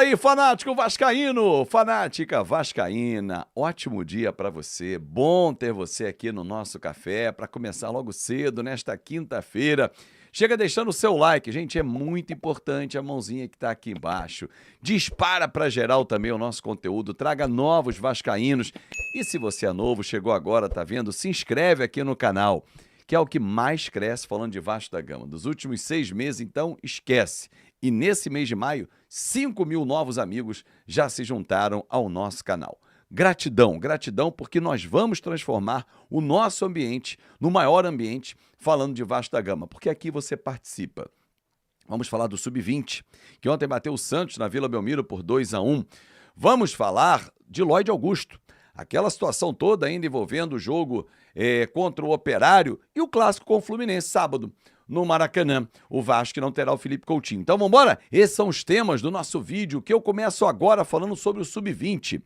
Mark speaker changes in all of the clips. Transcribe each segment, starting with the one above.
Speaker 1: Aí, fanático vascaíno, fanática vascaína, ótimo dia para você, bom ter você aqui no nosso café para começar logo cedo nesta quinta-feira. Chega deixando o seu like, gente, é muito importante a mãozinha que está aqui embaixo. Dispara para geral também o nosso conteúdo, traga novos vascaínos. E se você é novo, chegou agora, tá vendo? Se inscreve aqui no canal, que é o que mais cresce falando de Vasco da Gama. Dos últimos 6 meses, então, esquece. E nesse mês de maio, 5 mil novos amigos já se juntaram ao nosso canal. Gratidão, gratidão, porque nós vamos transformar o nosso ambiente no maior ambiente falando de Vasco da Gama, porque aqui você participa. Vamos falar do Sub-20, que ontem bateu o Santos na Vila Belmiro por 2-1. Vamos falar de Lloyd Augusto, aquela situação toda ainda envolvendo o jogo contra o Operário e o clássico com o Fluminense sábado no Maracanã. O Vasco não terá o Felipe Coutinho. Então vamos embora? Esses são os temas do nosso vídeo, que eu começo agora falando sobre o Sub-20.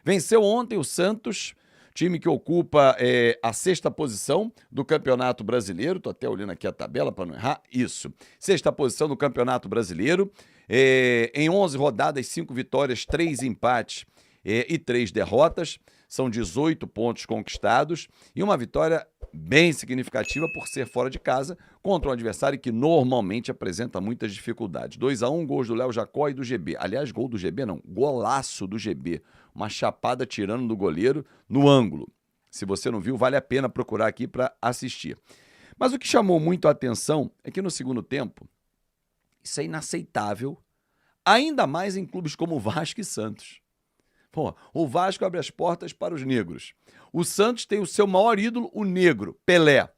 Speaker 1: Venceu ontem o Santos, time que ocupa a 6ª posição do Campeonato Brasileiro. Tô até olhando aqui a tabela para não errar. Isso. 6ª posição do Campeonato Brasileiro. Em 11 rodadas, 5 vitórias, 3 empates e 3 derrotas. São 18 pontos conquistados e uma vitória bem significativa por ser fora de casa contra um adversário que normalmente apresenta muitas dificuldades. 2-1, gols do Léo Jacó e do GB. Aliás, gol do GB não, golaço do GB. Uma chapada tirando do goleiro no ângulo. Se você não viu, vale a pena procurar aqui para assistir. Mas o que chamou muito a atenção é que no segundo tempo, isso é inaceitável, ainda mais em clubes como Vasco e Santos. Pô, o Vasco abre as portas para os negros. O Santos tem o seu maior ídolo, o negro, Pelé.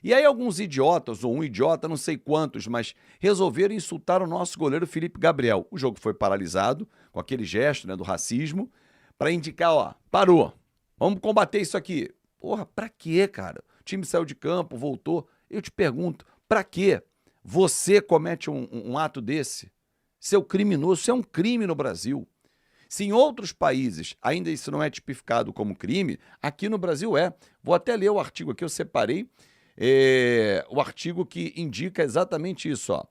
Speaker 1: E aí alguns idiotas, ou um idiota, não sei quantos, mas resolveram insultar o nosso goleiro Felipe Gabriel. O jogo foi paralisado, com aquele gesto, né, do racismo, para indicar, ó, parou, vamos combater isso aqui. Porra, pra quê, cara? O time saiu de campo, voltou. Eu te pergunto, pra quê você comete um ato desse? Seu criminoso, isso é um crime no Brasil. Se em outros países ainda isso não é tipificado como crime, aqui no Brasil é. Vou até ler o artigo aqui, eu separei o artigo que indica exatamente isso. Ó.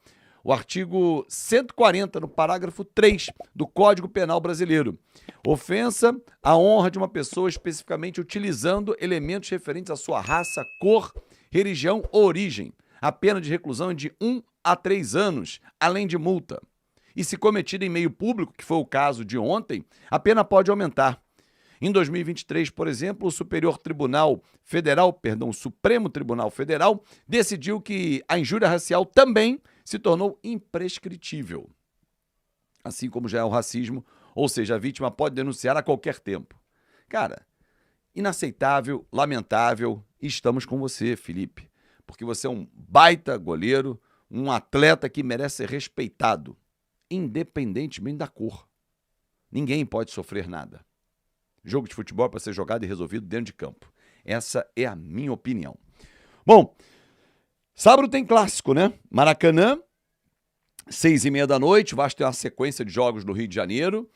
Speaker 1: O artigo 140, no parágrafo 3 do Código Penal Brasileiro. Ofensa à honra de uma pessoa especificamente utilizando elementos referentes à sua raça, cor, religião ou origem. A pena de reclusão é de 1 a 3 anos, além de multa. E se cometida em meio público, que foi o caso de ontem, a pena pode aumentar. Em 2023, por exemplo, o Supremo Tribunal Federal decidiu que a injúria racial também se tornou imprescritível. Assim como já é o racismo, ou seja, a vítima pode denunciar a qualquer tempo. Cara, inaceitável, lamentável, e estamos com você, Felipe, porque você é um baita goleiro, um atleta que merece ser respeitado, independentemente da cor. Ninguém pode sofrer nada. Jogo de futebol é para ser jogado e resolvido dentro de campo. Essa é a minha opinião. Bom, sábado tem clássico, né? Maracanã, 6h30 da noite. O Vasco tem uma sequência de jogos no Rio de Janeiro.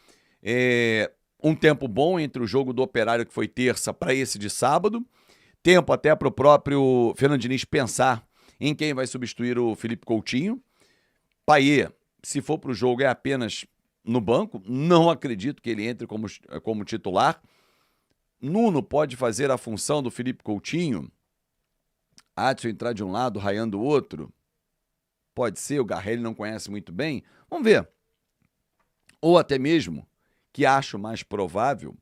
Speaker 1: Um tempo bom entre o jogo do Operário, que foi terça, para esse de sábado. Tempo até para o próprio Fernando Diniz pensar em quem vai substituir o Felipe Coutinho. Paiê, se for para o jogo, é apenas no banco. Não acredito que ele entre como titular. Nuno pode fazer a função do Felipe Coutinho. Adson entrar de um lado, Ryan do outro. Pode ser, o Garrelli não conhece muito bem. Vamos ver. Ou até mesmo, que acho mais provável,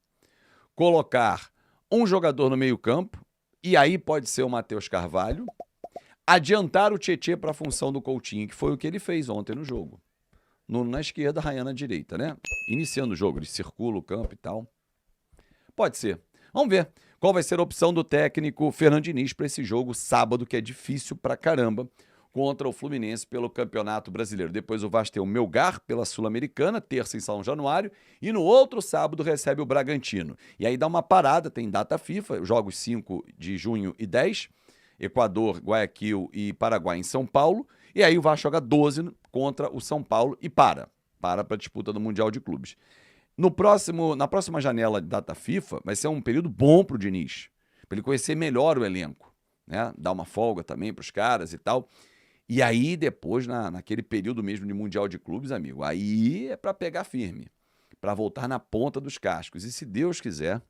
Speaker 1: colocar um jogador no meio-campo, e aí pode ser o Matheus Carvalho, adiantar o Tietê para a função do Coutinho, que foi o que ele fez ontem no jogo. Nuno na esquerda, Ryan na direita, né? Iniciando o jogo, ele circula o campo e tal. Pode ser. Vamos ver qual vai ser a opção do técnico Fernando Diniz para esse jogo sábado, que é difícil pra caramba, contra o Fluminense pelo Campeonato Brasileiro. Depois o Vasco tem o Melgar pela Sul-Americana, terça em São Januário, e no outro sábado recebe o Bragantino. E aí dá uma parada, tem data FIFA, jogos 5 de junho e 10, Equador, Guayaquil e Paraguai em São Paulo, e aí o Vasco joga 12 contra o São Paulo e para a disputa do Mundial de Clubes. Na próxima janela de data FIFA, vai ser um período bom para o Diniz, para ele conhecer melhor o elenco, né? Dar uma folga também para os caras e tal. E aí, depois, naquele período mesmo de Mundial de Clubes, amigo, aí é para pegar firme, para voltar na ponta dos cascos. E se Deus quiser,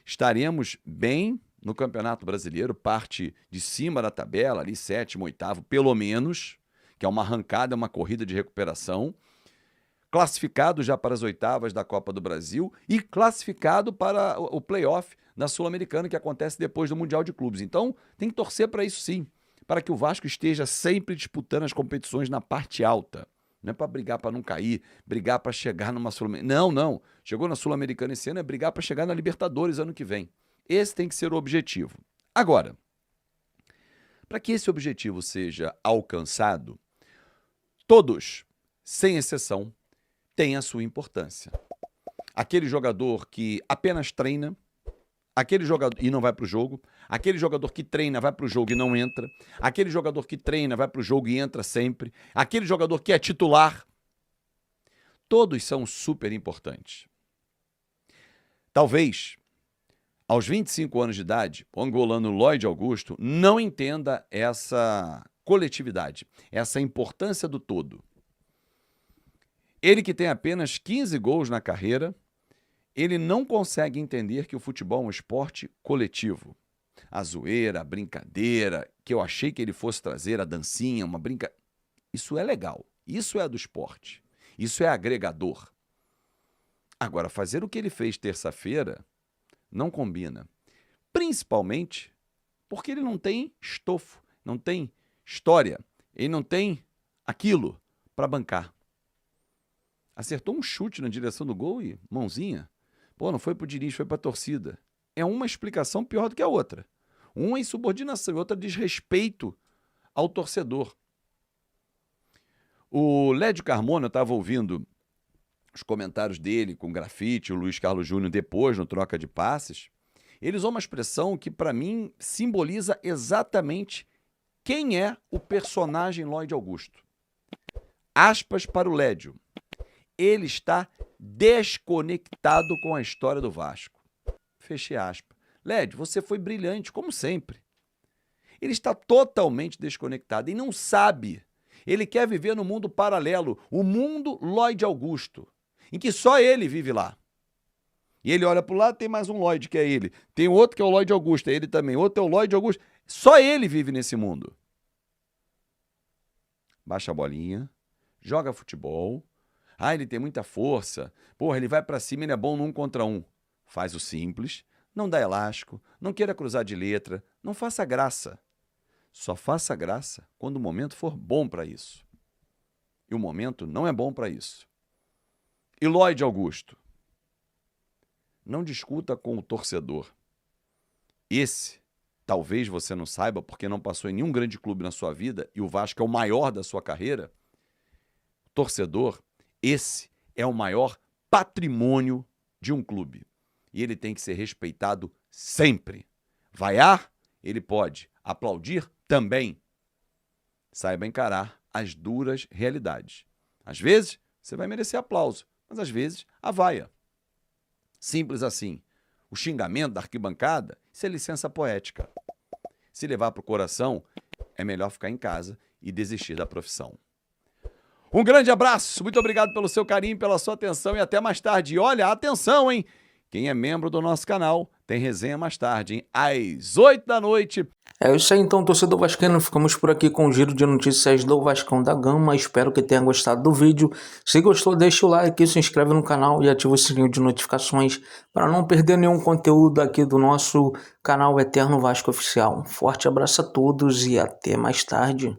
Speaker 1: estaremos bem no Campeonato Brasileiro, parte de cima da tabela, ali sétimo, oitavo, pelo menos, que é uma arrancada, é uma corrida de recuperação, classificado já para as oitavas da Copa do Brasil e classificado para o playoff da Sul-Americana, que acontece depois do Mundial de Clubes. Então, tem que torcer para isso sim, para que o Vasco esteja sempre disputando as competições na parte alta. Não é para brigar para não cair, brigar para chegar numa Sul-Americana. Não, não. Chegou na Sul-Americana esse ano, é brigar para chegar na Libertadores ano que vem. Esse tem que ser o objetivo. Agora, para que esse objetivo seja alcançado, todos, sem exceção, têm a sua importância. Aquele jogador que apenas treina, aquele jogador e não vai para o jogo, aquele jogador que treina vai para o jogo e não entra, aquele jogador que treina vai para o jogo e entra sempre, aquele jogador que é titular, todos são super importantes. Talvez, aos 25 anos de idade, o angolano Lloyd Augusto não entenda essa coletividade, essa importância do todo. Ele que tem apenas 15 gols na carreira, ele não consegue entender que o futebol é um esporte coletivo. A zoeira, a brincadeira, que eu achei que ele fosse trazer, a dancinha, uma brincadeira. Isso é legal, isso é do esporte, isso é agregador. Agora, fazer o que ele fez terça-feira não combina. Principalmente porque ele não tem estofo, não tem história, ele não tem aquilo para bancar. Acertou um chute na direção do gol e mãozinha. Pô, não foi pro Diniz, foi pra torcida. É uma explicação pior do que a outra. Uma é insubordinação e outra desrespeito ao torcedor. O Lédio Carmona, eu estava ouvindo os comentários dele com o Grafite, o Luiz Carlos Júnior depois, no Troca de Passes. Ele usou uma expressão que, para mim, simboliza exatamente quem é o personagem Lloyd Augusto. Aspas para o Lédio. Ele está desconectado com a história do Vasco. Fechei aspas. Lédio, você foi brilhante, como sempre. Ele está totalmente desconectado e não sabe. Ele quer viver no mundo paralelo, o mundo Lloyd Augusto, em que só ele vive lá. E ele olha para o lado, tem mais um Lloyd, que é ele. Tem outro que é o Lloyd Augusto, é ele também. Outro é o Lloyd Augusto. Só ele vive nesse mundo. Baixa a bolinha, joga futebol. Ah, ele tem muita força. Porra, ele vai pra cima, ele é bom no 1 contra 1. Faz o simples, não dá elástico, não queira cruzar de letra, não faça graça. Só faça graça quando o momento for bom para isso. E o momento não é bom para isso. E Lloyd Augusto, não discuta com o torcedor. Esse, talvez você não saiba, porque não passou em nenhum grande clube na sua vida, e o Vasco é o maior da sua carreira, torcedor, esse é o maior patrimônio de um clube. E ele tem que ser respeitado sempre. Vaiar, ele pode. Aplaudir, também. Saiba encarar as duras realidades. Às vezes, você vai merecer aplauso, mas às vezes, a vaia. Simples assim. O xingamento da arquibancada, isso é licença poética. Se levar para o coração, é melhor ficar em casa e desistir da profissão. Um grande abraço, muito obrigado pelo seu carinho, pela sua atenção e até mais tarde. E olha, atenção, hein? Quem é membro do nosso canal tem resenha mais tarde, hein? Às 8 da noite.
Speaker 2: É isso aí então, torcedor vascaíno, ficamos por aqui com o giro de notícias do Vascão da Gama. Espero que tenha gostado do vídeo. Se gostou, deixa o like, se inscreve no canal e ativa o sininho de notificações para não perder nenhum conteúdo aqui do nosso canal Eterno Vasco Oficial. Um forte abraço a todos e até mais tarde.